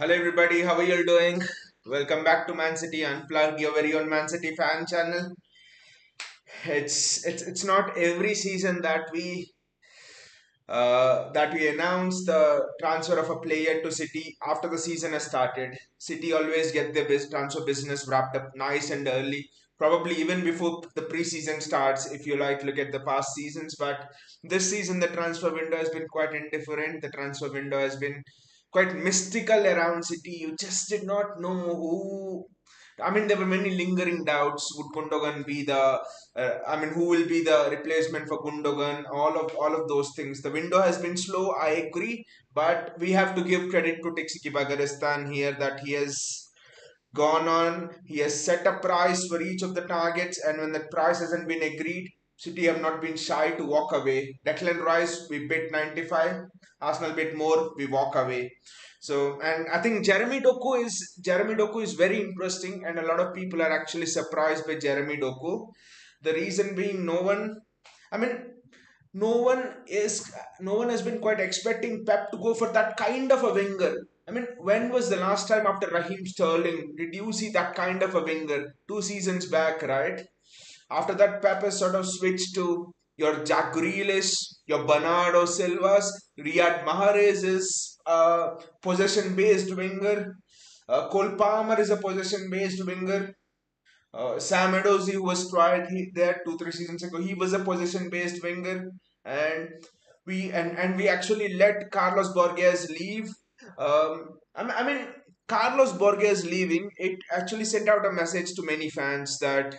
Hello everybody, how are you all doing? Welcome back to Man City Unplugged, your very own Man City fan channel. It's not every season that we announce the transfer of a player to City after the season has started. City always get their transfer business wrapped up nice and early, probably even before the preseason starts. If you like, look at the past seasons, but this season the transfer window has been quite indifferent. The transfer window has been quite mystical around City. You just did not know who. I mean, there were many lingering doubts. Would Gundogan be who will be the replacement for Gundogan? All of those things. The window has been slow. I agree, but we have to give credit to Tixiki Bagaristan here that he has gone on. He has set a price for each of the targets, and when that price hasn't been agreed, City have not been shy to walk away. Declan Rice, we bid 95. Arsenal bid more, we walk away. So, and I think Jeremy Doku is very interesting, and a lot of people are actually surprised by Jeremy Doku. The reason being, I mean, no one is no one has been quite expecting Pep to go for that kind of a winger. I mean, when was the last time after Raheem Sterling did you see that kind of a winger? 2 seasons back, right? After that, Pep has sort of switched to your Jack Grealish, your Bernardo Silvas, Riyad Mahrez is a possession-based winger. Cole Palmer is a possession-based winger. Sam Edozie, who was tried there 2 3 seasons ago, he was a possession-based winger, and we actually let Carlos Borges leave. I mean, Carlos Borges leaving, it actually sent out a message to many fans that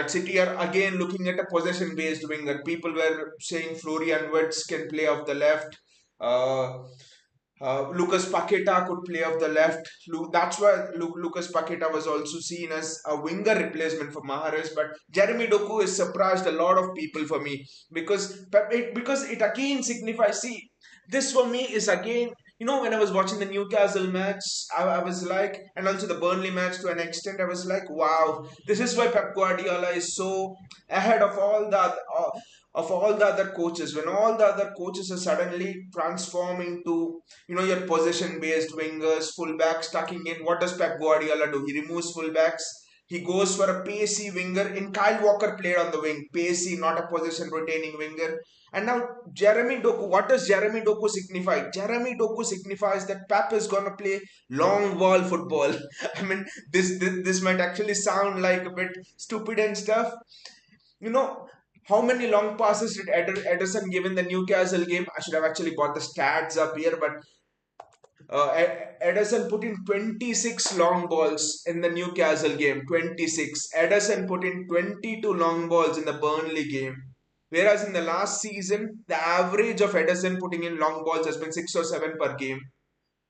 City are again looking at a possession-based winger. People were saying Florian Wirtz can play off the left. Uh, Lucas Paqueta could play off the left. That's why Lucas Paqueta was also seen as a winger replacement for Mahrez. But Jeremy Doku has surprised a lot of people for me because it again signifies. See, this for me is again. When I was watching the Newcastle match, I was like, and also the Burnley match to an extent, I was like, wow, this is why Pep Guardiola is so ahead of all the other coaches. When all the other coaches are suddenly transforming to your possession based wingers, fullbacks tucking in. What does Pep Guardiola do? He removes fullbacks. He goes for a pacey winger. In Kyle Walker played on the wing, pacey, not a possession retaining winger. And now Jeremy Doku, what does Jeremy Doku signify? Jeremy Doku signifies that Pep is gonna play long ball football. I mean, this might actually sound like a bit stupid and stuff. You know, how many long passes did Ederson give in the Newcastle game? I should have actually got the stats up here, but Ederson put in 26 long balls in the Newcastle game. 26. Ederson put in 22 long balls in the Burnley game. Whereas in the last season, the average of Ederson putting in long balls has been 6 or 7 per game.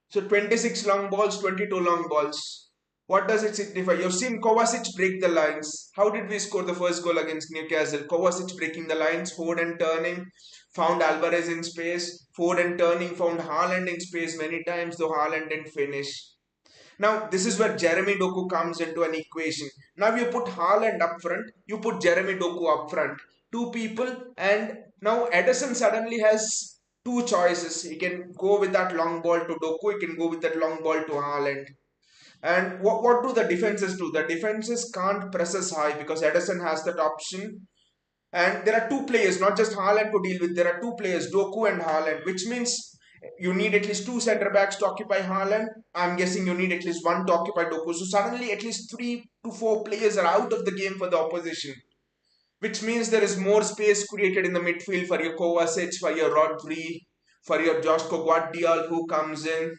So 26 long balls, 22 long balls. What does it signify? You've seen Kovacic break the lines. How did we score the first goal against Newcastle? Kovacic breaking the lines, forward and turning, found Alvarez in space, forward and turning, found Haaland in space many times, though Haaland didn't finish. Now, this is where Jeremy Doku comes into an equation. Now, you put Haaland up front, you put Jeremy Doku up front. Two people, and now Edison suddenly has two choices. He can go with that long ball to Doku, he can go with that long ball to Haaland. And what do the defenses do? The defenses can't press us high because Edison has that option. And there are two players, not just Haaland to deal with. There are two players, Doku and Haaland, which means you need at least two centre backs to occupy Haaland. I'm guessing you need at least one to occupy Doku. So suddenly at least 3 to 4 players are out of the game for the opposition, which means there is more space created in the midfield for your Kovacic, for your Rodri, for your Joshko Guardiol who comes in.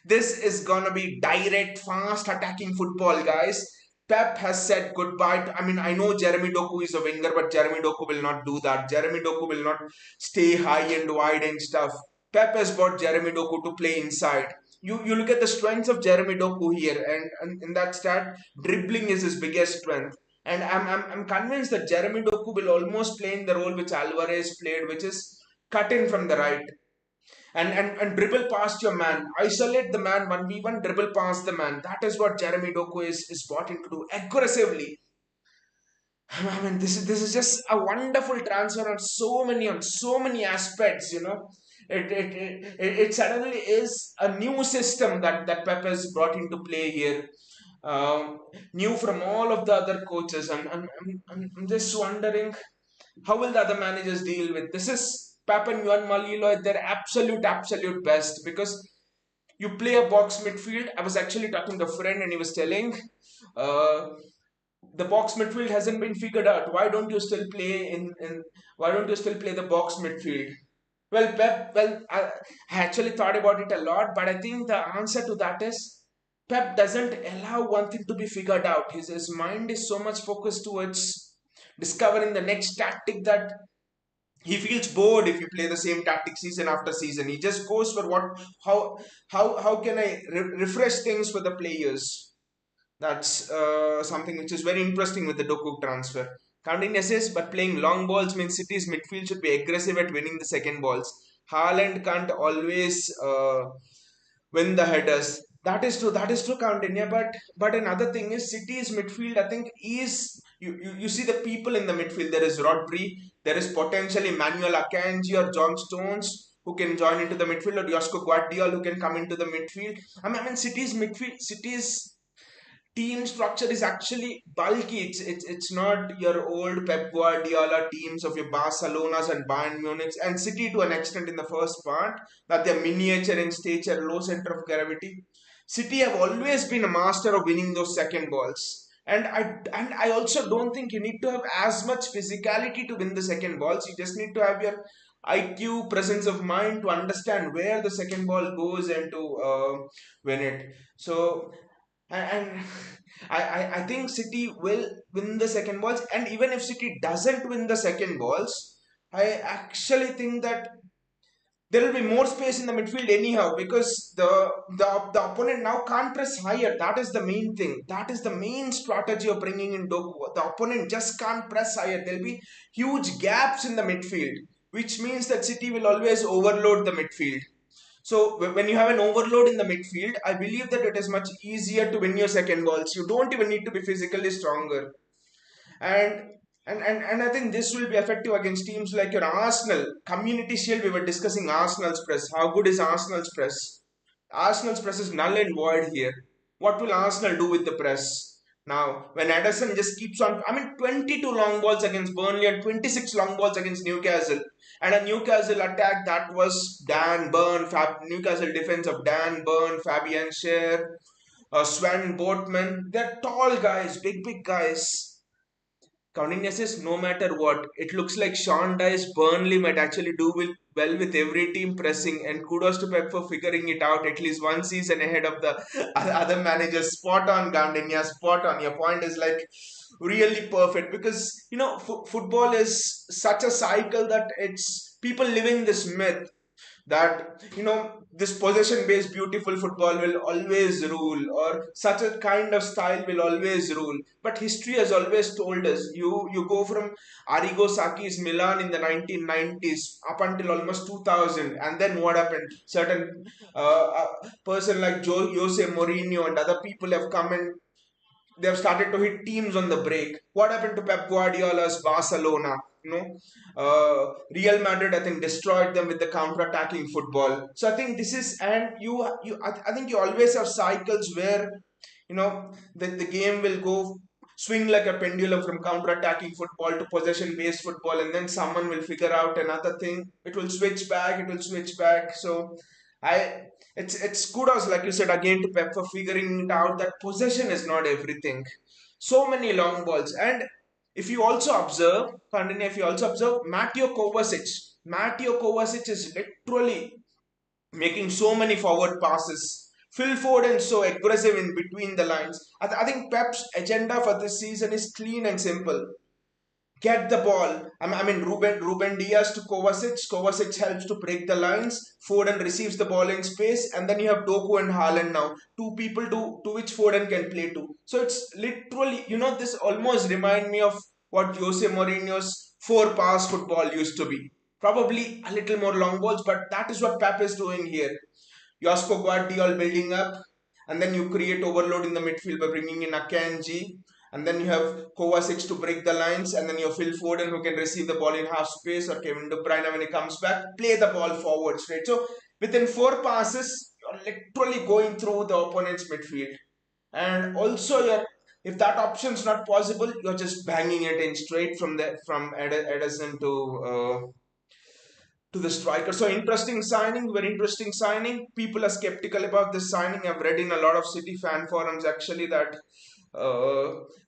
This is gonna be direct, fast attacking football, guys. Pep has said goodbye. I mean, I know Jeremy Doku is a winger, but Jeremy Doku will not do that. Jeremy Doku will not stay high and wide and stuff. Pep has brought Jeremy Doku to play inside. You look at the strengths of Jeremy Doku here, and in that stat, dribbling is his biggest strength. And I'm convinced that Jeremy Doku will almost play in the role which Alvarez played, which is cut in from the right and dribble past your man, isolate the man 1v1, dribble past the man. That is what Jeremy Doku is brought in to do aggressively. I mean, this is just a wonderful transfer on so many aspects. It suddenly is a new system that Pep has brought into play here. New from all of the other coaches. I'm just wondering how will the other managers deal with this? Is Pep and Juan Malilo at their absolute best, because you play a box midfield. I was actually talking to a friend and he was telling uh, the box midfield hasn't been figured out. Why don't you still play in why don't you still play the box midfield? Well, Pep, I actually thought about it a lot, but I think the answer to that is Pep doesn't allow one thing to be figured out. His mind is so much focused towards discovering the next tactic that he feels bored if you play the same tactic season after season. He just goes for what, how, how can I refresh things for the players? That's something which is very interesting with the Doku transfer. Counting assists, but playing long balls means City's midfield should be aggressive at winning the second balls. Haaland can't always win the headers. That is true. That is true, Counting. But another thing is City's midfield. I think is you see the people in the midfield. There is Rodri. There is potentially Manuel Akanji or John Stones who can join into the midfield, or Josko Guardiola who can come into the midfield. I mean, City's midfield, City's team structure is actually bulky. It's not your old Pep Guardiola teams of your Barcelonas and Bayern Munich and City to an extent in the first part, that they're miniature in stature, low center of gravity. City have always been a master of winning those second balls. And I also don't think you need to have as much physicality to win the second balls. You just need to have your IQ, presence of mind to understand where the second ball goes and to win it. So and I think City will win the second balls, and even if City doesn't win the second balls, I actually think that there will be more space in the midfield anyhow, because the opponent now can't press higher. That is the main thing. That is the main strategy of bringing in Doku. The opponent just can't press higher. There'll be huge gaps in the midfield, which means that City will always overload the midfield. So when you have an overload in the midfield, I believe that it is much easier to win your second balls. You don't even need to be physically stronger. And and I think this will be effective against teams like your Arsenal. Community Shield, we were discussing Arsenal's press. How good is Arsenal's press? Arsenal's press is null and void here. What will Arsenal do with the press? Now, when Ederson just keeps on, 22 long balls against Burnley and 26 long balls against Newcastle. And a Newcastle attack that was Dan Burn, Newcastle defense of Dan Burn, Fabian Schär, Sven Boatman. They're tall guys, big guys. Counting assists, no matter what. It looks like Sean Dyche Burnley might actually do well with every team pressing, and kudos to Pep for figuring it out at least one season ahead of the other managers. Spot on, Gandinya, spot on. Your point is like really perfect, because football is such a cycle that it's people living this myth that this possession based beautiful football will always rule, or such a kind of style will always rule. But history has always told us, you go from Arrigo Sacchi's Milan in the 1990s up until almost 2000, and then what happened? Certain person like Jose Mourinho and other people have come and they have started to hit teams on the break. What happened to Pep Guardiola's Barcelona? Real Madrid, I think, destroyed them with the counter-attacking football. So I think this is, and I think you always have cycles where the game will go swing like a pendulum from counter-attacking football to possession-based football, and then someone will figure out another thing. It will switch back. It will switch back. So I it's kudos, like you said, again to Pep for figuring it out that possession is not everything. So many long balls, and if you also observe, continue. If you also observe, Mateo Kovacic is literally making so many forward passes. Phil Foden so aggressive in between the lines. I think Pep's agenda for this season is clean and simple. Get the ball. Ruben Diaz to Kovacic. Kovacic helps to break the lines. Foden receives the ball in space, and then you have Doku and Haaland now. Two people to which Foden can play to. So it's literally, this almost remind me of what Jose Mourinho's four-pass football used to be. Probably a little more long balls, but that is what Pep is doing here. Josko Guardiola building up, and then you create overload in the midfield by bringing in Akanji. And then you have Kovacic to break the lines, and then you have Phil Foden who can receive the ball in half space, or Kevin De Bruyne when he comes back, play the ball forward straight. So within 4 passes, you're literally going through the opponent's midfield. And also, if that option is not possible, you're just banging it in straight from Edison to the striker. So interesting signing, very interesting signing. People are skeptical about this signing. I've read in a lot of City fan forums actually that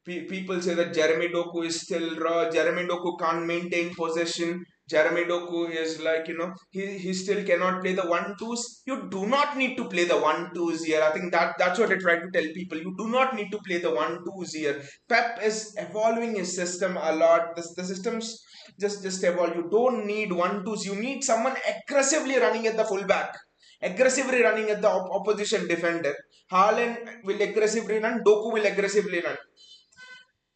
people say that Jeremy Doku is still raw. Jeremy Doku can't maintain possession. Jeremy Doku is like, he still cannot play the one-twos. You do not need to play the one-twos here. I think that's what I try to tell people. You do not need to play the one-twos here. Pep is evolving his system a lot. The systems just evolve. You don't need one-twos. You need someone aggressively running at the fullback, aggressively running at the opposition defender. Haaland will aggressively run, Doku will aggressively run.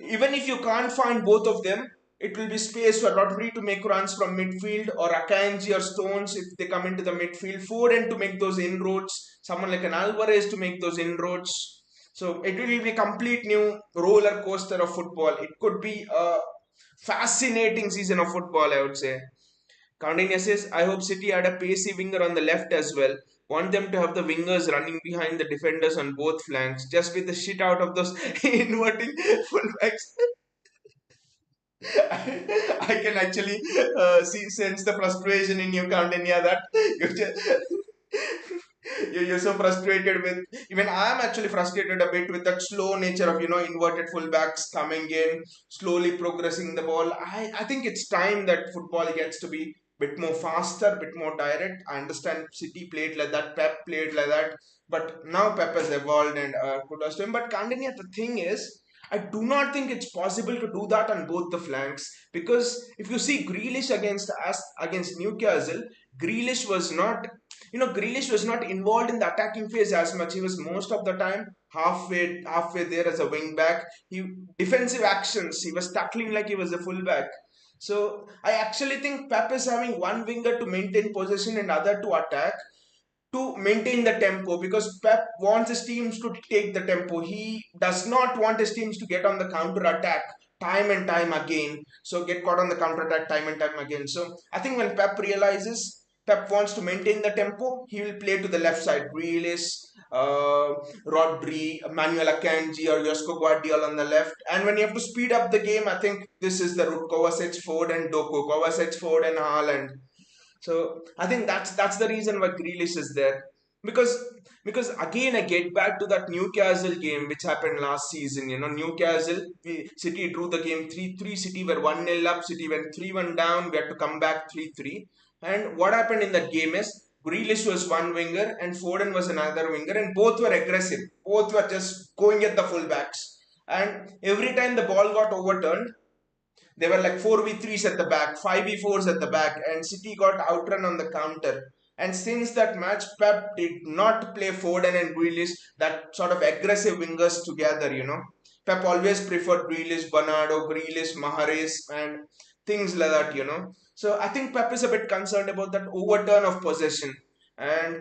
Even if you can't find both of them, it will be space for Rodri to make runs from midfield, or Akanji or Stones if they come into the midfield, Foden to make those inroads, someone like an Alvarez to make those inroads. So it will be a complete new roller coaster of football. It could be a fascinating season of football, I would say. Coutinho says, I hope City had a pacey winger on the left as well. Want them to have the wingers running behind the defenders on both flanks. Just beat the shit out of those inverting fullbacks. I can actually sense the frustration in you, Coutinho, that you just, you're so frustrated with. Even I'm actually frustrated a bit with that slow nature of inverted fullbacks coming in, slowly progressing the ball. I think it's time that football gets to be bit more faster, bit more direct. I understand City played like that, Pep played like that, but now Pep has evolved and kudos to him. But Kandini, the thing is, I do not think it's possible to do that on both the flanks, because if you see Grealish against us against Newcastle, Grealish was not Grealish was not involved in the attacking phase as much. He was most of the time halfway there as a wing back. He defensive actions. He was tackling like he was a fullback. So I actually think Pep is having one winger to maintain possession and other to attack, to maintain the tempo, because Pep wants his teams to take the tempo. He does not want his teams to get on the counter attack time and time again. So get caught on the counter attack time and time again. So I think when Pep wants to maintain the tempo, he will play to the left side. Grealish, Rodri, Manuel Akanji, or Josko Guardiola on the left. And when you have to speed up the game, I think this is the route. Kovacic, Ford, and Doku. Kovacic, Ford, and Haaland. So I think that's the reason why Grealish is there. Because because again I get back to that Newcastle game which happened last season. Newcastle, City drew the game 3-3. City were 1-0 up. City went 3-1 down. We had to come back 3-3. And what happened in that game is Grealish was one winger and Foden was another winger, and both were aggressive. Both were just going at the fullbacks. And every time the ball got overturned, they were like 4v3s at the back, 5v4s at the back, and City got outrun on the counter. And since that match, Pep did not play Foden and Grealish, that sort of aggressive wingers together. Pep always preferred Bernardo, Grealish, Mahrez, and things like that. So I think Pep is a bit concerned about that overturn of possession. And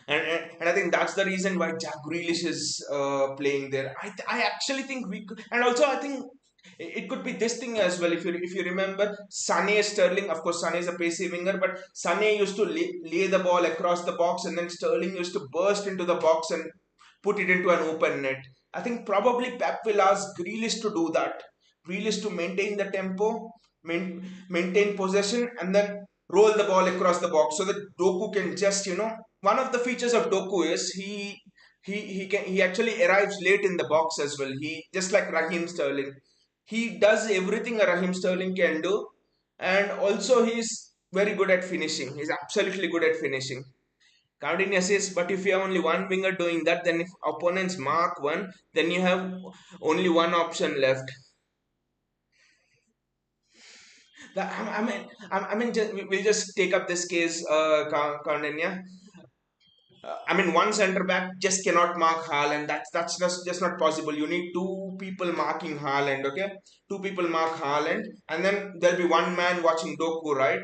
and I think that's the reason why Jack Grealish is playing there. I actually think we could, and also I think it could be this thing as well. If you remember, Sané Sterling, of course, Sané is a pacey winger, but Sané used to lay the ball across the box, and then Sterling used to burst into the box and put it into an open net. I think probably Pep will ask Grealish to do that. Grealish to maintain the tempo, maintain possession, and then roll the ball across the box so that Doku can just one of the features of Doku is he actually arrives late in the box as well. He just like Raheem Sterling, he does everything a Raheem Sterling can do, and also he's very good at finishing. He's absolutely good at finishing. Counting assists, but if you have only one winger doing that, then if opponents mark one, then you have only one option left. We'll just take up this case, Kaudinya. One centre back just cannot mark Haaland. That's just not possible. You need two people marking Haaland, okay? Two people mark Haaland, and then there'll be one man watching Doku, right?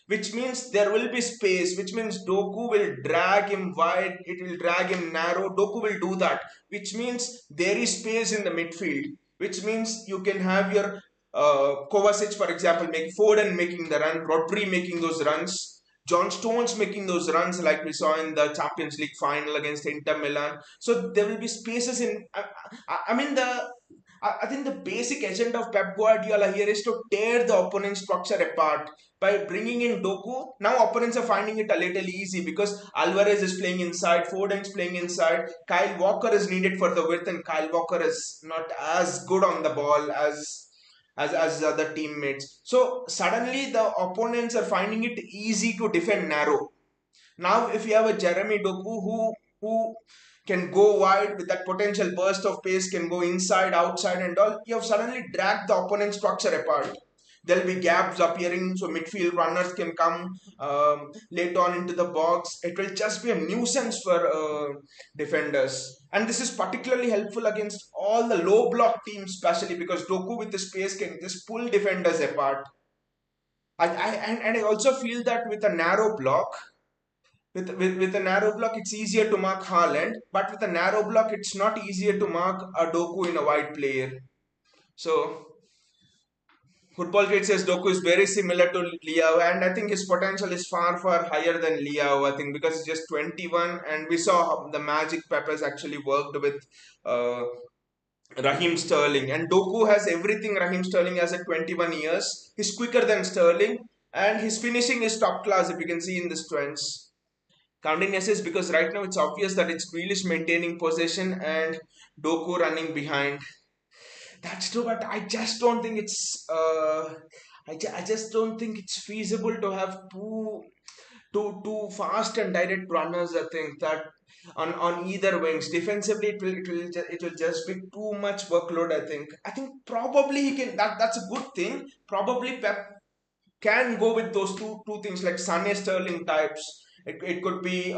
Which means there will be space. Which means Doku will drag him wide. It will drag him narrow. Doku will do that. Which means there is space in the midfield. which means you can have your Kovacic, for example, make Foden making the run, Rodri making those runs, John Stones making those runs like we saw in the Champions League final against Inter Milan. So there will be spaces in. I mean the. I think the basic agenda of Pep Guardiola here is to tear the opponent's structure apart by bringing in Doku. Now opponents are finding it a little easy because Alvarez is playing inside, Foden is playing inside, Kyle Walker is needed for the width, and Kyle Walker is not as good on the ball as other teammates. So suddenly the opponents are finding it easy to defend narrow. Now, if you have a Jeremy Doku who can go wide with that potential burst of pace, can go inside, outside, and all, you have suddenly dragged the opponent's structure apart. There'll be gaps appearing, so midfield runners can come late on into the box. It will just be a nuisance for defenders, and this is particularly helpful against all the low block teams, especially because Doku with the space can just pull defenders apart. And I also feel that with a narrow block, with a narrow block, it's easier to mark Haaland, but with a narrow block, it's not easier to mark a Doku in a wide player. So, Football Grid says Doku is very similar to Liao, and I think his potential is far, far higher than Liao, I think, because he's just 21, and we saw how the magic Peppers actually worked with uh, Raheem Sterling. And Doku has everything Raheem Sterling has at 21 years. He's quicker than Sterling, and his finishing is top class, if you can see in the strengths. Counting assists because right now it's obvious that it's Grealish maintaining possession and Doku running behind. That's true, but I just don't think it's I just don't think it's feasible to have two fast and direct runners. I think that on either wings defensively it will just be too much workload. I think probably he can that's a good thing. Probably Pep can go with those two things like Sunny Sterling types. It could be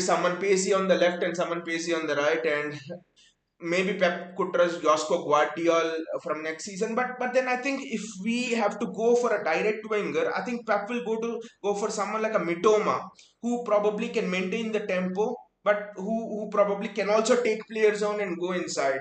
someone pacey on the left and someone pacey on the right, and maybe Pep could trust Josko Guardiola from next season. But then I think if we have to go for a direct winger, I think Pep will go for someone like a Mitoma who probably can maintain the tempo, but who probably can also take players on and go inside.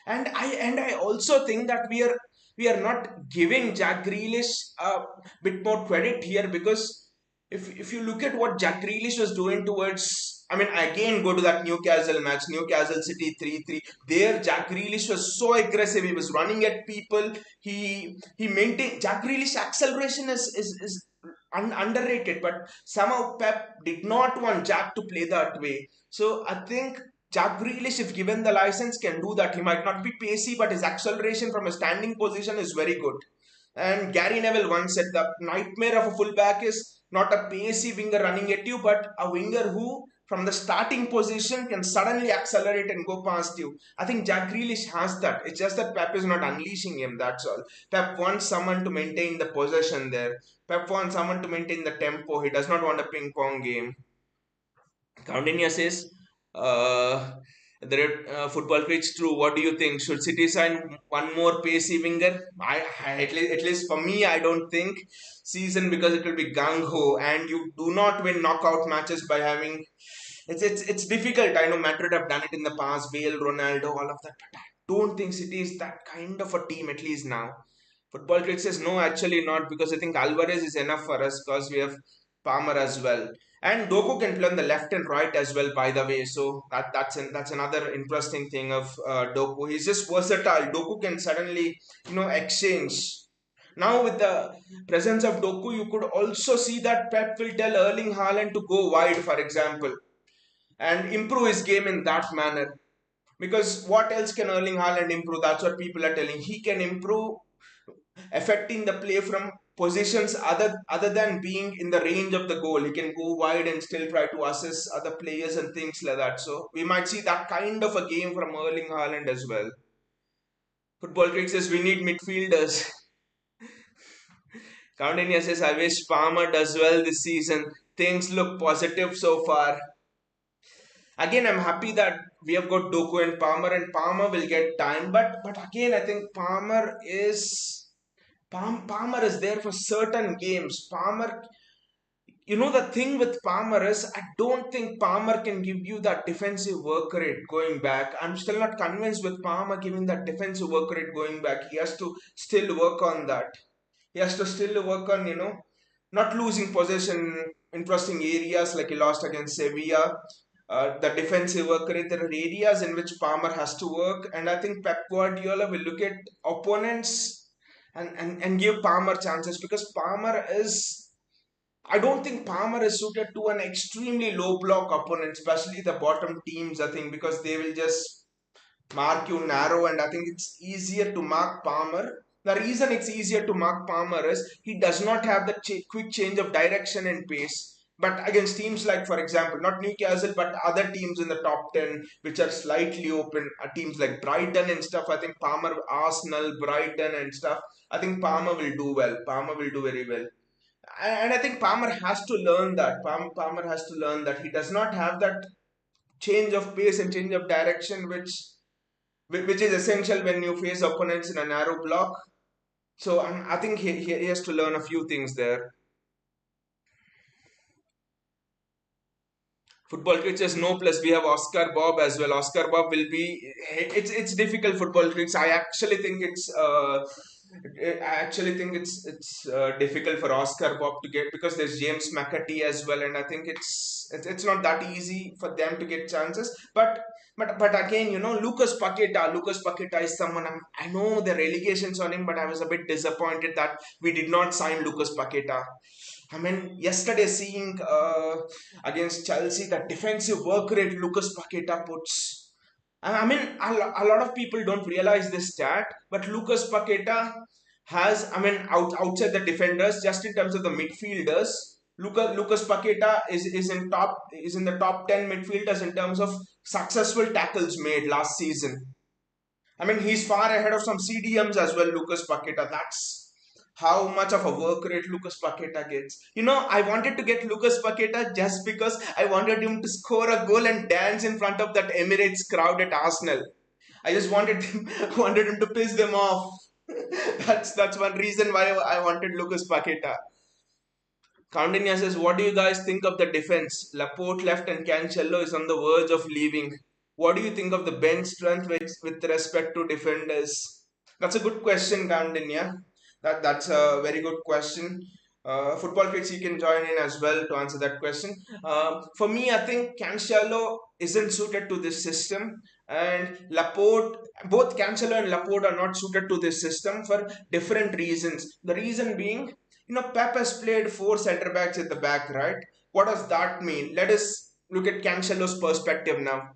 And I also think that we are not giving Jack Grealish a bit more credit here, because if you look at what Jack Grealish was doing towards, I mean, again go to that Newcastle match, Newcastle City 3-3. There, Jack Grealish was so aggressive. He was running at people. He maintained. Jack Grealish acceleration is underrated, but somehow Pep did not want Jack to play that way. So I think Jack Grealish, if given the license, can do that. He might not be pacey, but his acceleration from a standing position is very good. And Gary Neville once said the nightmare of a fullback is not a pacey winger running at you, but a winger who, from the starting position, can suddenly accelerate and go past you. I think Jack Grealish has that. It's just that Pep is not unleashing him, that's all. Pep wants someone to maintain the possession there. Pep wants someone to maintain the tempo. He does not want a ping pong game. Coutinho says, uh, football pitch true. What do you think? Should City sign one more pacey winger? At least for me, I don't think season, because it will be gung ho, and you do not win knockout matches by having. It's difficult. I know Madrid have done it in the past. Bale, Ronaldo, all of that. But I don't think City is that kind of a team, at least now. Football Critic says no, actually not, because I think Alvarez is enough for us because we have Palmer as well. And Doku can play on the left and right as well, by the way. So that's another interesting thing of Doku. He's just versatile. Doku can suddenly, exchange. Now with the presence of Doku, you could also see that Pep will tell Erling Haaland to go wide, for example, and improve his game in that manner. Because what else can Erling Haaland improve? That's what people are telling. He can improve affecting the play from positions other than being in the range of the goal. He can go wide and still try to assist other players and things like that. So we might see that kind of a game from Erling Haaland as well. Football Critic says we need midfielders. Countania says I wish Palmer does well this season. Things look positive so far. Again, I'm happy that we have got Doku and Palmer will get time. But again, I think Palmer is there for certain games. Palmer The thing with Palmer is I don't think Palmer can give you that defensive work rate going back. I'm still not convinced with Palmer giving that defensive work rate going back. He has to still work on that. He has to still work on, not losing possession in interesting areas like he lost against Sevilla. The defensive work rate, there are areas in which Palmer has to work, and I think Pep Guardiola will look at opponents and give Palmer chances because Palmer is. I don't think Palmer is suited to an extremely low block opponent, especially the bottom teams. I think because they will just mark you narrow, and I think it's easier to mark Palmer. The reason it's easier to mark Palmer is he does not have the quick change of direction and pace. But against teams like, for example, not Newcastle, but other teams in the top 10, which are slightly open, teams like Brighton and stuff, I think Palmer, Arsenal, Brighton and stuff, I think Palmer will do well. Palmer will do very well. And I think Palmer has to learn that. Palmer has to learn that he does not have that change of pace and change of direction, which is essential when you face opponents in a narrow block. So I think he has to learn a few things there. Football critics no plus we have Oscar Bob as well. Oscar Bob will be it's difficult football critics. I actually think it's difficult for Oscar Bob to get because there's James McAtee as well, and I think it's not that easy for them to get chances. But again, Lucas Paqueta is someone I know the relegations on him, but I was a bit disappointed that we did not sign Lucas Paqueta. I mean, yesterday seeing against Chelsea, the defensive work rate Lucas Paqueta puts. I mean, a lot of people don't realize this stat, but Lucas Paqueta has, I mean, outside the defenders, just in terms of the midfielders, Lucas Paqueta is in the top 10 midfielders in terms of successful tackles made last season. I mean, he's far ahead of some CDMs as well, Lucas Paqueta. That's how much of a work rate Lucas Paqueta gets. I wanted to get Lucas Paqueta just because I wanted him to score a goal and dance in front of that Emirates crowd at Arsenal. I just wanted him to piss them off. That's one reason why I wanted Lucas Paqueta. Countainia says, what do you guys think of the defense? Laporte left and Cancelo is on the verge of leaving. What do you think of the bench strength with respect to defenders? That's a good question, Countainia. That's a very good question. Football Fix, you can join in as well to answer that question. For me, I think Cancelo isn't suited to this system, and Laporte, both Cancelo and Laporte are not suited to this system for different reasons. The reason being, Pep has played four centre backs at the back, right? What does that mean? Let us look at Cancelo's perspective now.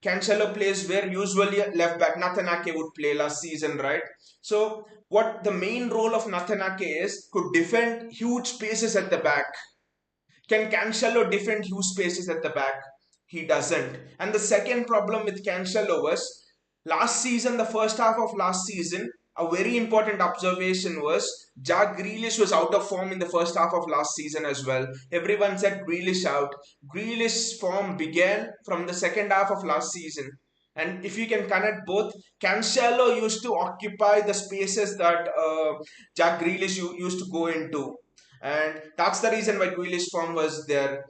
Cancelo plays where usually left back Nathanake would play last season, right? So what the main role of Nathanake is to defend huge spaces at the back. Can Cancelo defend huge spaces at the back? He doesn't. And the second problem with Cancelo was last season, the first half of last season, a very important observation was Jack Grealish was out of form in the first half of last season as well. Everyone said Grealish out. Grealish's form began from the second half of last season. And if you can connect both, Cancelo used to occupy the spaces that Jack Grealish used to go into. And that's the reason why Grealish form was there.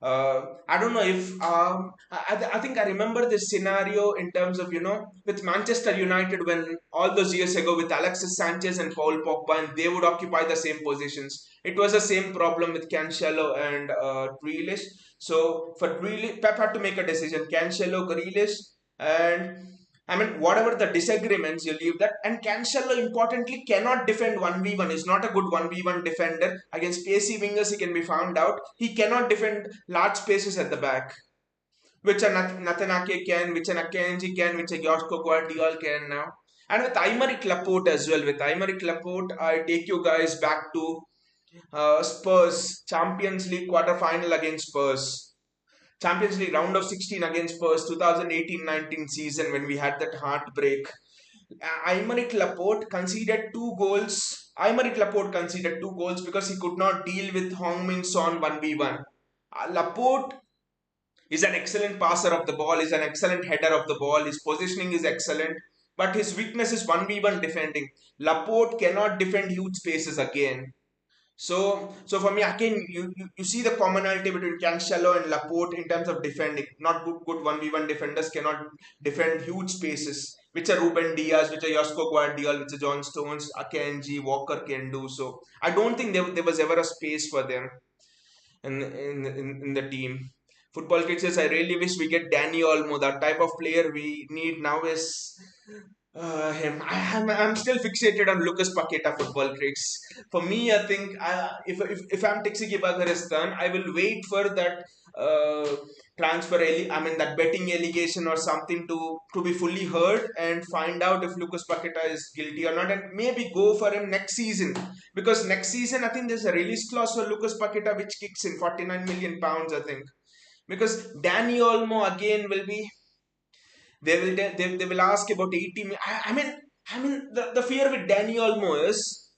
I don't know if I think I remember this scenario in terms of with Manchester United when all those years ago with Alexis Sanchez and Paul Pogba and they would occupy the same positions. It was the same problem with Cancelo and Grealish. So for Grealish, Pep had to make a decision: Cancelo, Grealish, and I mean, whatever the disagreements, you leave that. And Cancelo, importantly, cannot defend 1v1. He's not a good 1v1 defender. Against pacey wingers, he can be found out. He cannot defend large spaces at the back, which a Nathanake can, which an Akanji can, which a Joshko Guardiola can now. And with Aymeric Laporte as well. With Aymeric Laporte, I take you guys back to Spurs, Champions League quarter-final against Spurs. Champions League round of 16 against Spurs 2018-19 season when we had that heartbreak. Aymeric Laporte conceded two goals. Aymeric Laporte conceded two goals because he could not deal with Heung-min Son 1v1. Laporte is an excellent passer of the ball, is an excellent header of the ball, his positioning is excellent, but his weakness is 1v1 defending. Laporte cannot defend huge spaces again. So for me, again, you see the commonality between Cancelo and Laporte in terms of defending. Not good 1v1 defenders cannot defend huge spaces, which are Ruben Diaz, which are Josko Guardiola, which are John Stones, Akanji, Walker can do. So I don't think there was ever a space for them in the team. Football critics, I really wish we get Danny Olmo. That type of player we need now is him. I'm still fixated on Lucas Paqueta football critics. For me, I think if I'm Tixi Gibagaristan, I will wait for that uh, I mean that betting allegation or something to be fully heard and find out if Lucas Paqueta is guilty or not, and maybe go for him next season, because next season I think there's a release clause for Lucas Paqueta which kicks in 49 million pounds, I think, because Danny Olmo again will be, they will ask about 80 I mean the fear with Danny Olmo is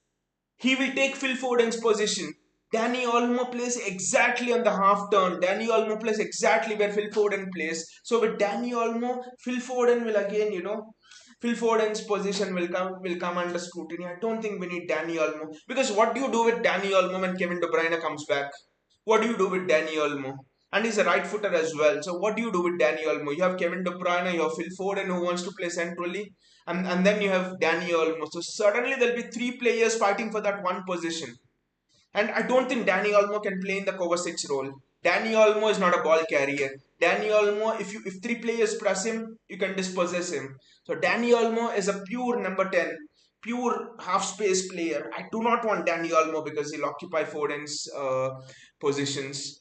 he will take Phil Foden's position. Danny Olmo plays exactly on the half turn. Danny Olmo plays exactly where Phil Foden plays. So with Danny Olmo, Phil Foden will again, Phil Foden's position will come under scrutiny. I don't think we need Danny Olmo, because what do you do with Danny Olmo when Kevin De Bruyne comes back? What do you do with Danny Olmo? And he's a right footer as well. So what do you do with Danny Olmo? You have Kevin De Bruyne, you have Phil Foden who wants to play centrally, and then you have Danny Olmo. So suddenly there'll be three players fighting for that one position. And I don't think Danny Olmo can play in the Kovacic role. Danny Olmo is not a ball carrier. Danny Olmo, if three players press him, you can dispossess him. So Danny Olmo is a pure number 10, pure half space player. I do not want Danny Olmo because he'll occupy Foden's positions.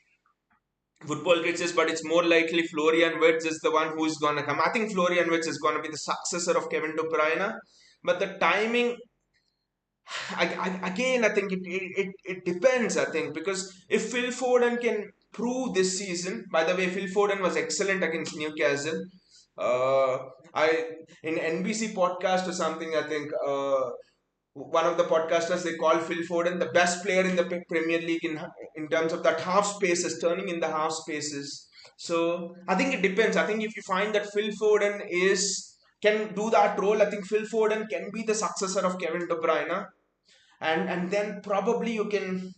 Football glitches, but it's more likely Florian Wirtz is the one who's gonna come. I think Florian Wirtz is gonna be the successor of Kevin De Bruyne, but the timing, again, I think it depends. I think because if Phil Foden can prove this season, by the way, Phil Foden was excellent against Newcastle. Uh, I in NBC podcast or something, I think one of the podcasters, they call Phil Foden the best player in the Premier League in terms of that half spaces, turning in the half spaces. So I think it depends. I think if you find that Phil Foden is can do that role, I think Phil Foden can be the successor of Kevin De Bruyne, and then probably you can.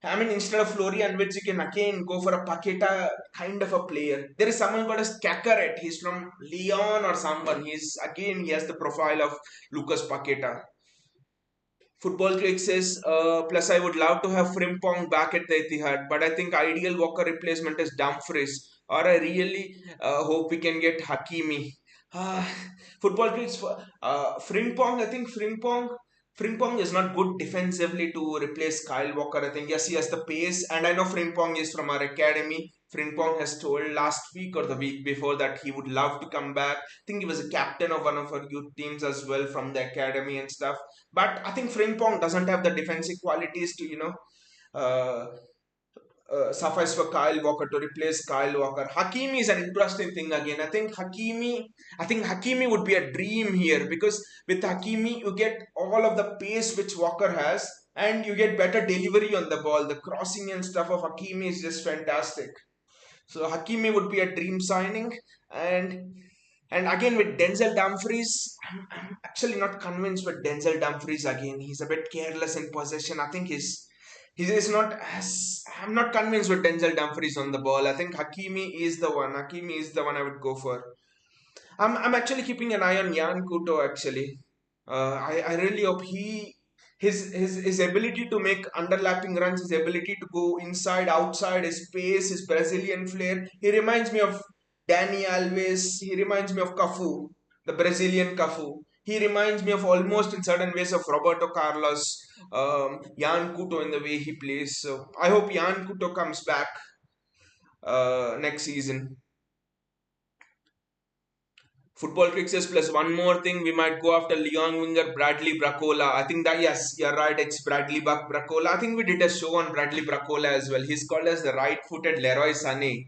I mean, instead of Florian Wirtz, you can again go for a Paqueta kind of a player. There is someone called as Kakaret. He's from Lyon or someone. He has the profile of Lucas Paqueta. Football Critic says, plus I would love to have Frimpong back at the Etihad, but I think ideal Walker replacement is Dumfries, or I really hope we can get Hakimi. Uh, Football Critics, Frimpong, I think Frimpong is not good defensively to replace Kyle Walker. I think yes, he has the pace, and I know Frimpong is from our academy. Frimpong has told last week or the week before that he would love to come back. I think he was a captain of one of our youth teams as well from the academy and stuff. But I think Frimpong doesn't have the defensive qualities to, uh, suffice for Kyle Walker to replace Kyle Walker. Hakimi is an interesting thing again. I think Hakimi would be a dream here, because with Hakimi you get all of the pace which Walker has, and you get better delivery on the ball. The crossing and stuff of Hakimi is just fantastic. So Hakimi would be a dream signing, and and again with Denzel Dumfries, I'm actually not convinced with Denzel Dumfries again. He's a bit careless in possession. I think he's is not as I'm not convinced with Denzel Dumfries on the ball. I think Hakimi is the one. Hakimi is the one I would go for. I'm actually keeping an eye on Jan Kuto actually. I really hope his ability to make underlapping runs, his ability to go inside, outside, his pace, his Brazilian flair. He reminds me of Dani Alves. He reminds me of Cafu, the Brazilian Cafu. He reminds me of almost in certain ways of Roberto Carlos, Jan Kuto in the way he plays. So I hope Jan Kuto comes back next season. Football fixes plus one more thing, we might go after Leon winger Bradley Bracola. I think that, yes, you're right, it's Bradley Bracola. I think we did a show on Bradley Bracola as well. He's called as the right-footed Leroy Sané.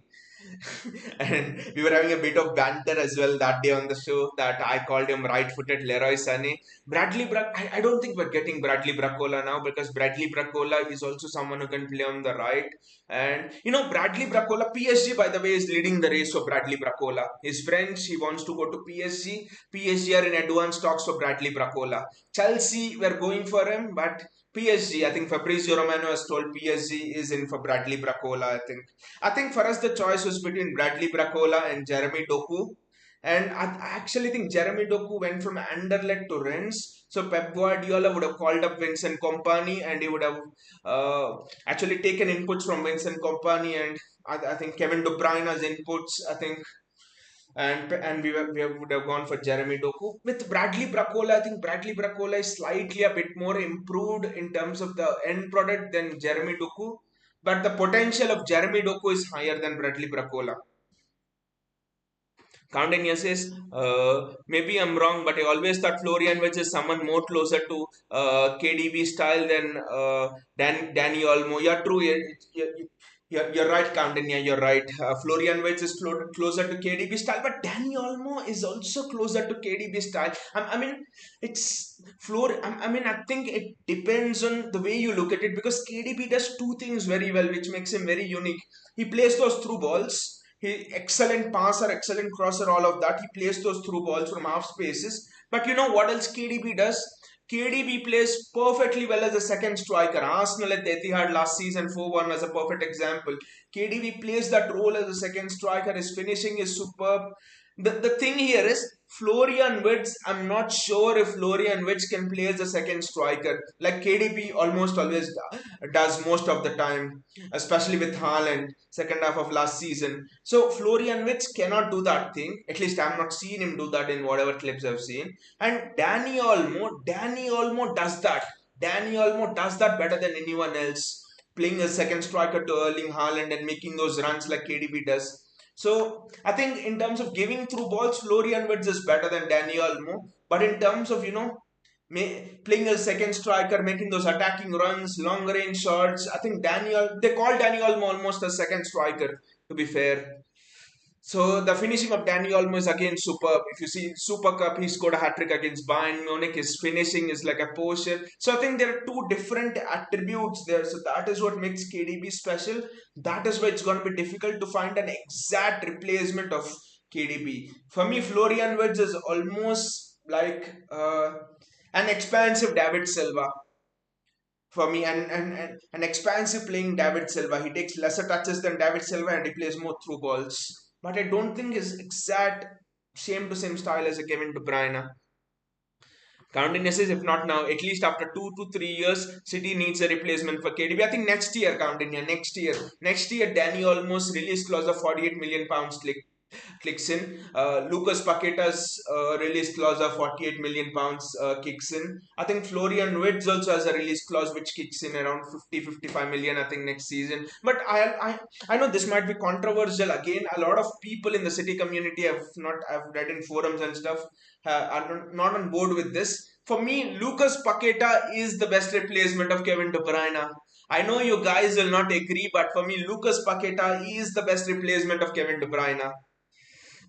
And we were having a bit of banter as well that day on the show that I called him right-footed Leroy Sané. I don't think we're getting Bradley Bracola now, because Bradley Bracola is also someone who can play on the right. And Bradley Bracola, PSG by the way is leading the race for Bradley Bracola. His French, he wants to go to PSG. PSG are in advanced talks for Bradley Bracola. Chelsea were going for him, but PSG, I think Fabrizio Romano has told PSG is in for Bradley Bracola. I think for us the choice was between Bradley Bracola and Jeremy Doku. And I actually think Jeremy Doku went from Anderlecht to Rennes. So Pep Guardiola would have called up Vincent Kompany and he would have actually taken inputs from Vincent Kompany and I think Kevin De Bruyne's inputs. I think and we would have gone for Jeremy Doku. With Bradley Bracola, I think Bradley Bracola is slightly a bit more improved in terms of the end product than Jeremy Doku, but the potential of Jeremy Doku is higher than Bradley Bracola. Countainia says, maybe I'm wrong, but I always thought Florian Wirtz is someone more closer to KDB style than Danny Olmo. You're true. You're right, Countainia. You're right. Florian Wirtz is closer to KDB style, but Danny Olmo is also closer to KDB style. I mean, it's I mean, I think it depends on the way you look at it because KDB does two things very well, which makes him very unique. He plays those through balls. He excellent passer, excellent crosser, all of that. He plays those through balls from half spaces. But you know what else KDB does? KDB plays perfectly well as a second striker. Arsenal at the Etihad last season 4-1 was a perfect example. KDB plays that role as a second striker. His finishing is superb. The thing here is Florian Wirtz. I'm not sure if Florian Wirtz can play as a second striker like KDB almost always does most of the time, especially with Haaland second half of last season. So Florian Wirtz cannot do that thing. At least I'm not seeing him do that in whatever clips I've seen. And Danny Olmo does that. Danny Olmo does that better than anyone else. Playing a second striker to Erling Haaland and making those runs like KDB does. So I think in terms of giving through balls, Florian Wirtz is better than Danny Olmo. But in terms of playing a second striker, making those attacking runs, long range shots, I think they call Danny Olmo almost a second striker. To be fair, so the finishing of Danny Olmo is again superb. If you see Super Cup, he scored a hat trick against Bayern Munich. His finishing is like a Porsche. So I think there are two different attributes there. So that is what makes KDB special. That is why it's going to be difficult to find an exact replacement of KDB. For me, Florian Wirtz is almost like an expansive David Silva for me and an expansive playing David Silva. He takes lesser touches than David Silva and he plays more through balls. But I don't think his exact same to same style as a Kevin De Bruyne. Counting says if not now, at least after 2 to 3 years, City needs a replacement for KDB. I think next year, next year, Danny almost release clause of 48 million pounds clicks in. Lucas Paqueta's release clause of 48 million pounds kicks in. I think Florian Wirtz also has a release clause which kicks in around 55 million. I think next season. But I know this might be controversial. Again, a lot of people in the City community I've read in forums and stuff are not on board with this. For me, Lucas Paqueta is the best replacement of Kevin De Bruyne. I know you guys will not agree, but for me, Lucas Paqueta is the best replacement of Kevin De Bruyne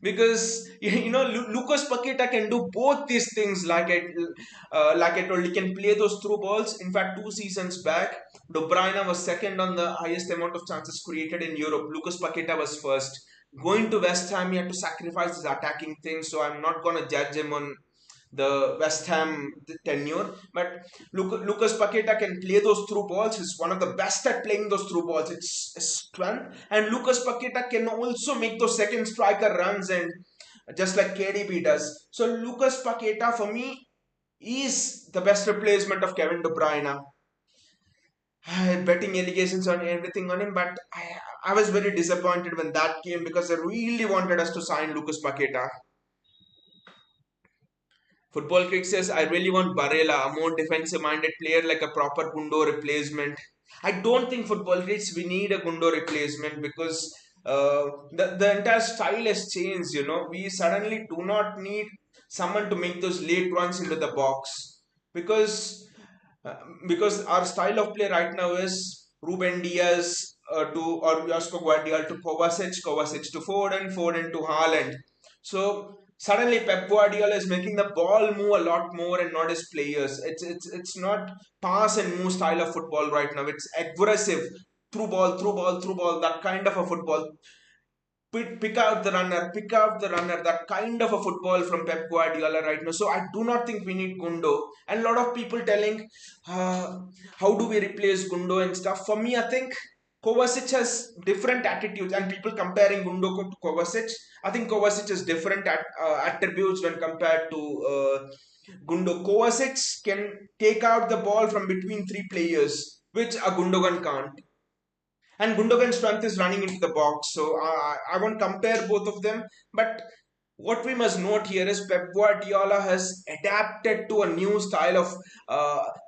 because Lucas Paqueta can do both these things like I told he can play those through balls. In fact, 2 seasons back De Bruyne was second on the highest amount of chances created in Europe. Lucas Paqueta was first. Going to West Ham, he had to sacrifice his attacking thing, so I'm not going to judge him on the West Ham tenure. But Lucas Paqueta can play those through balls. He's one of the best at playing those through balls. It's a strength. And Lucas Paqueta can also make those second striker runs and just like KDB does. So Lucas Paqueta for me is the best replacement of Kevin De Bruyne. Betting allegations on everything on him, but I was very disappointed when that came because I really wanted us to sign Lucas Paqueta. Football Crick says, I really want Barella, a more defensive minded player like a proper Gundo replacement. I don't think Football Cricks we need a Gundo replacement because the entire style has changed. We suddenly do not need someone to make those late runs into the box because uh, because our style of play right now is Ruben Diaz to or Josko Guardiola to Kovacic to Foden to Haaland. So suddenly Pep Guardiola is making the ball move a lot more and not his players. It's not pass and move style of football right now. It's aggressive through ball, that kind of a football. pick out the runner, pick out the runner, that kind of a football from Pep Guardiola right now. So I do not think we need Gundo. And a lot of people telling, uh, how do we replace Gundo and stuff. For me, I think Kovacic has different attitudes, and people comparing Gundo to Kovacic. I think Kovacic has different attributes when compared to Gundo. Kovacic can take out the ball from between three players, which a Gundogan can't. And Gundogan's strength is running into the box. So I won't compare both of them. But what we must note here is Pep Guardiola has adapted to a new style of.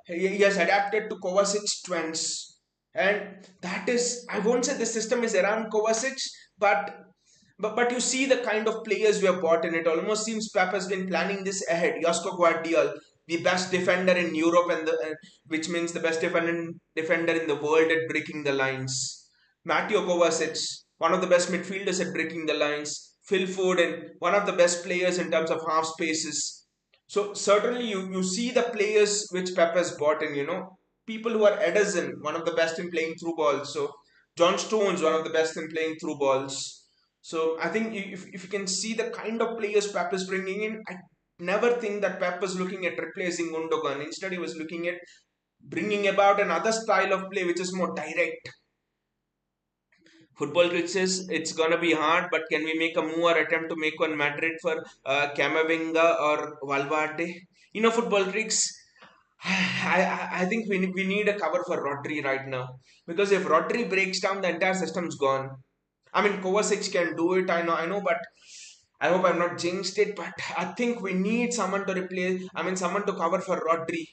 He has adapted to Kovacic's strengths, and that is, I won't say the system is around Kovacic, but but you see the kind of players we have bought in. It almost seems Pep has been planning this ahead. Josko Guardiola, the best defender in Europe, and which means the best defender in the world at breaking the lines. Mateo Kovacic, one of the best midfielders at breaking the lines. Phil Foden, one of the best players in terms of half spaces. So certainly you see the players which Pep has bought in. People who are Edison, one of the best in playing through balls. So John Stones, one of the best in playing through balls. So I think if you can see the kind of players Pep is bringing in, I never think that Pep was looking at replacing Gundogan. Instead, he was looking at bringing about another style of play which is more direct. Football critics, it's gonna be hard, but can we make a move or attempt to make one Madrid for Camavinga or Valverde? Football critics, I think we need a cover for Rodri right now, because if Rodri breaks down, the entire system's gone. I mean, Kovacic can do it. I know, but I hope I'm not jinxed it. But I think we need someone to replace. I mean, someone to cover for Rodri.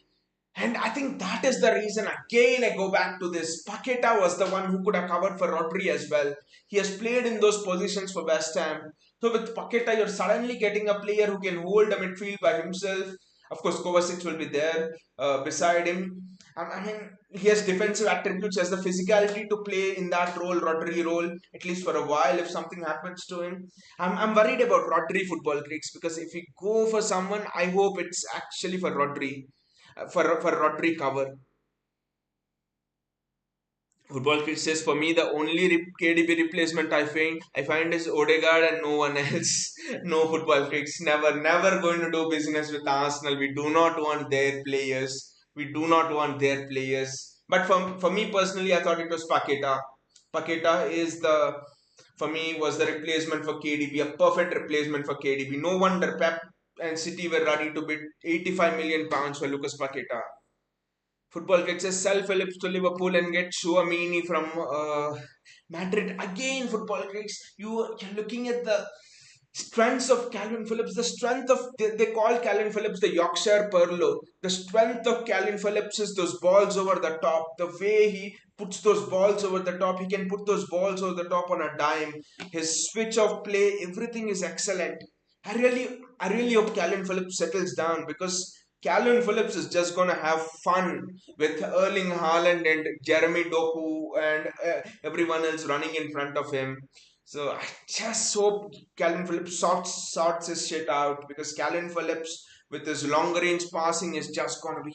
And I think that is the reason. Again, I go back to this. Paqueta was the one who could have covered for Rodri as well. He has played in those positions for West Ham. So with Paqueta, you're suddenly getting a player who can hold a midfield by himself. Of course, Kovacic will be there beside him. I mean, he has defensive attributes, has the physicality to play in that role, Rodri role, at least for a while if something happens to him. I'm worried about Rodri football creeks, because if we go for someone, I hope it's actually for Rodri, for Rodri cover. Football Kit says, for me, the only KDB replacement I find is Odegaard and no one else. No, Football Kicks, never going to do business with Arsenal. We do not want their players. We do not want their players. But for me personally, I thought it was Paqueta. Paqueta for me, was the replacement for KDB, a perfect replacement for KDB. No wonder Pep and City were ready to bid 85 million pounds for Lucas Paqueta. Football gets a Sal Phillips to Liverpool and get Chouamini from Madrid. Again, football gets you're looking at the strengths of Calvin Phillips. The strength of they call Calvin Phillips the Yorkshire Perlo. The strength of Calvin Phillips is those balls over the top. The way he puts those balls over the top, he can put those balls over the top on a dime. His switch of play, everything is excellent. I really hope Calvin Phillips settles down, because Calvin Phillips is just gonna have fun with Erling Haaland and Jeremy Doku and everyone else running in front of him. So I just hope Calvin Phillips sorts his shit out, because Calvin Phillips with his long range passing is just gonna be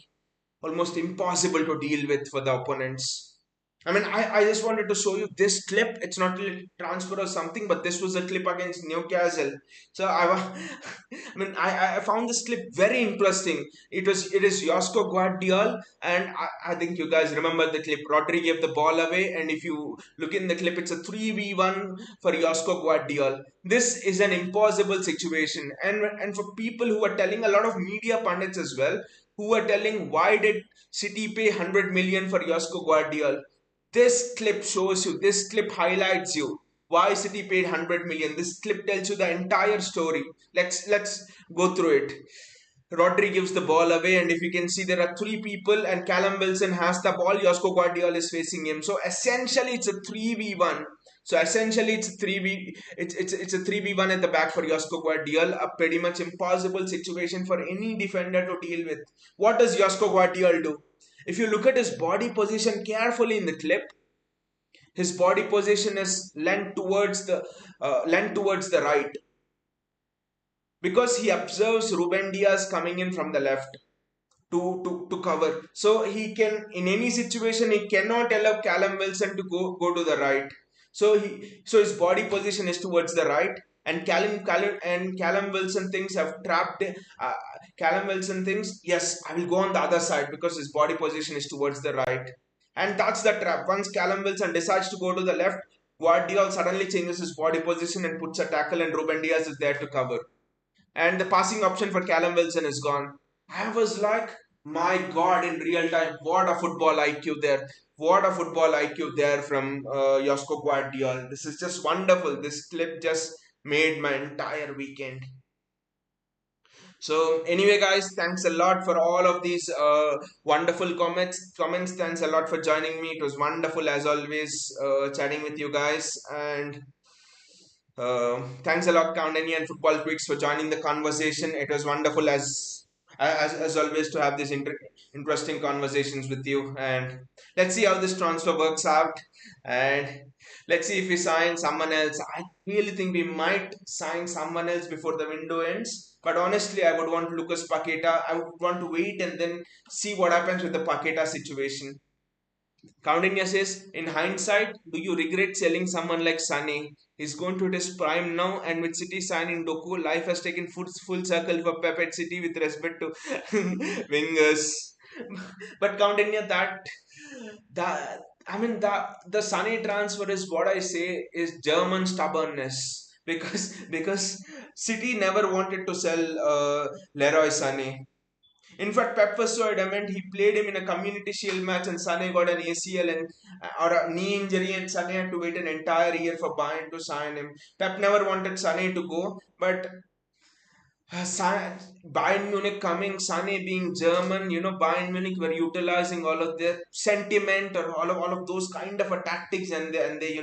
almost impossible to deal with for the opponents. I mean, I just wanted to show you this clip. It's not really transfer or something, but this was a clip against Newcastle. So I mean, I found this clip very interesting. It is Josko Guardiola, and I think you guys remember the clip. Rodri gave the ball away, and if you look in the clip, it's a 3v1 for Josko Guardiola. This is an impossible situation, and for people who are telling, a lot of media pundits as well, who are telling, why did City pay 100 million for Josko Guardiola? This clip shows you, this clip highlights you why City paid 100 million. This clip tells you the entire story. Let's go through it. Rodri gives the ball away, and if you can see, there are three people, and Callum Wilson has the ball. Josko Guardiola is facing him. So essentially, it's a 3v1. So essentially, it's a 3v1 at the back for Josko Guardiola. A pretty much impossible situation for any defender to deal with. What does Josko Guardiola do? If you look at his body position carefully in the clip, his body position is lent towards the right, because he observes Ruben Diaz coming in from the left to cover. So he can, in any situation, he cannot allow Callum Wilson to go to the right. So his body position is towards the right, and Callum Wilson thinks have trapped. Callum Wilson thinks, yes, I will go on the other side because his body position is towards the right, and that's the trap. Once Callum Wilson decides to go to the left, Guardiola suddenly changes his body position and puts a tackle, and Ruben Diaz is there to cover, and the passing option for Callum Wilson is gone. I was like, my God, in real time, what a football IQ there. What a football IQ there from Josko Guardiola. This is just wonderful. This clip just made my entire weekend. So anyway, guys, thanks a lot for all of these wonderful comments. Comments. Thanks a lot for joining me. It was wonderful as always chatting with you guys, and thanks a lot, Countany and Football Tweaks, for joining the conversation. It was wonderful as always to have these interesting conversations with you. And let's see how this transfer works out. And let's see if we sign someone else. I really think we might sign someone else before the window ends. But honestly, I would want Lucas Paqueta. I would want to wait and then see what happens with the Paqueta situation. Counting says, in hindsight, do you regret selling someone like Sane? He's going to his prime now, and with City signing Doku, life has taken full circle for Pep at City with respect to wingers. But counting that I mean the Sane transfer is what I say is German stubbornness because City never wanted to sell Leroy Sane. In fact, Pep was so adamant. He played him in a Community Shield match, and Sané got an ACL and or a knee injury, and Sané had to wait an entire year for Bayern to sign him. Pep never wanted Sané to go, but Bayern Munich coming, Sané being German, Bayern Munich were utilizing all of their sentiment or all of those kind of a tactics, and they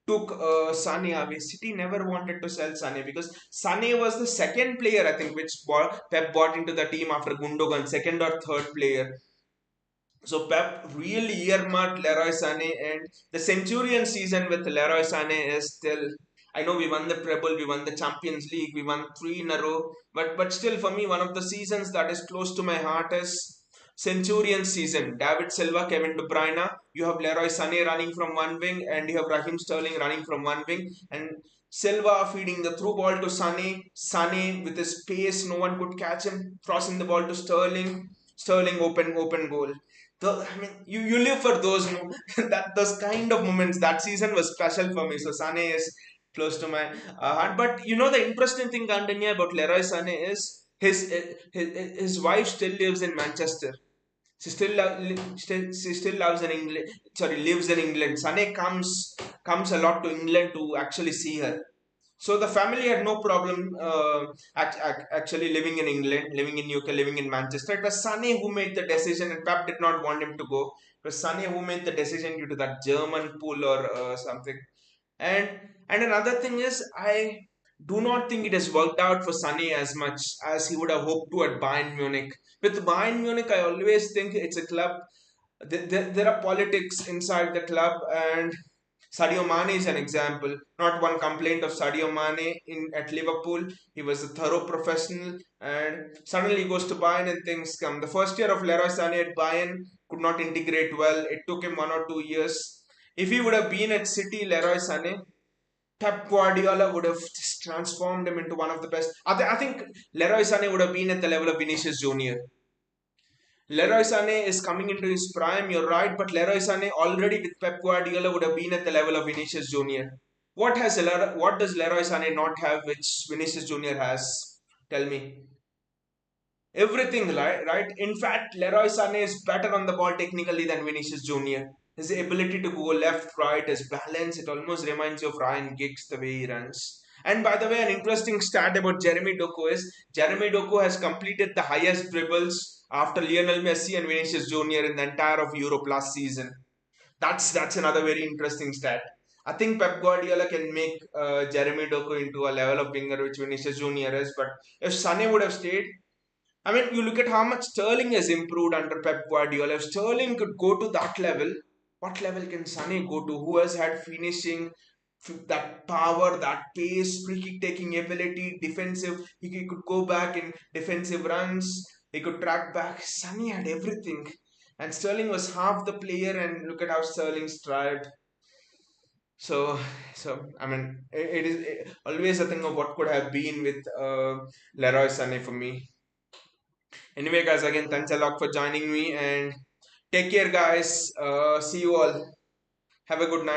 took Sané away. City never wanted to sell Sané because Sané was the second player, I think, which Pep bought into the team after Gundogan, second or third player. So Pep really earmarked Leroy Sané, and the Centurion season with Leroy Sané is still. I know we won the treble, we won the Champions League, we won three in a row, but still for me one of the seasons that is close to my heart is Centurion season. David Silva, Kevin De Bruyne. You have Leroy Sané running from one wing, and you have Raheem Sterling running from one wing, and Silva feeding the through ball to Sané. Sané with his pace, no one could catch him, crossing the ball to Sterling. Sterling open goal. I mean, you live for those those kind of moments. That season was special for me. So Sane is close to my heart. But the interesting thing, Gandanya, about Leroy Sane is his wife still lives in Manchester. She still loves in England. Sorry, lives in England. Sane comes a lot to England to actually see her. So the family had no problem actually living in England, living in UK, living in Manchester. It was Sonny who made the decision, and Pep did not want him to go. It was Sonny who made the decision due to that German pull or something. And and another thing is, I do not think it has worked out for Sonny as much as he would have hoped to at Bayern Munich. With Bayern Munich, I always think it's a club. There are politics inside the club, and Sadio Mane is an example. Not one complaint of Sadio Mane at Liverpool. He was a thorough professional, and suddenly he goes to Bayern and things come. The first year of Leroy Sané at Bayern could not integrate well. It took him 1 or 2 years. If he would have been at City, Leroy Sané, Pep Guardiola would have just transformed him into one of the best. I think Leroy Sané would have been at the level of Vinicius Junior. Leroy Sané is coming into his prime, you're right, but Leroy Sané already with Pep Guardiola would have been at the level of Vinicius Junior. What does Leroy Sané not have which Vinicius Junior has? Tell me. Everything, right? In fact, Leroy Sané is better on the ball technically than Vinicius Junior. His ability to go left, right, his balance, it almost reminds you of Ryan Giggs the way he runs. And by the way, an interesting stat about Jeremy Doku is Jeremy Doku has completed the highest dribbles after Lionel Messi and Vinicius Junior in the entire of Europe last season. That's another very interesting stat. I think Pep Guardiola can make Jeremy Doku into a level of winger which Vinicius Junior is, but if Sané would have stayed, I mean, you look at how much Sterling has improved under Pep Guardiola. If Sterling could go to that level, what level can Sané go to? Who has had finishing, that power, that pace, free kick taking ability, defensive? He could go back in defensive runs. He could track back. Sané had everything, and Sterling was half the player. And look at how Sterling strived. So, I mean, it is always a thing of what could have been with Leroy Sané for me. Anyway, guys, again, thanks a lot for joining me and take care, guys. See you all. Have a good night.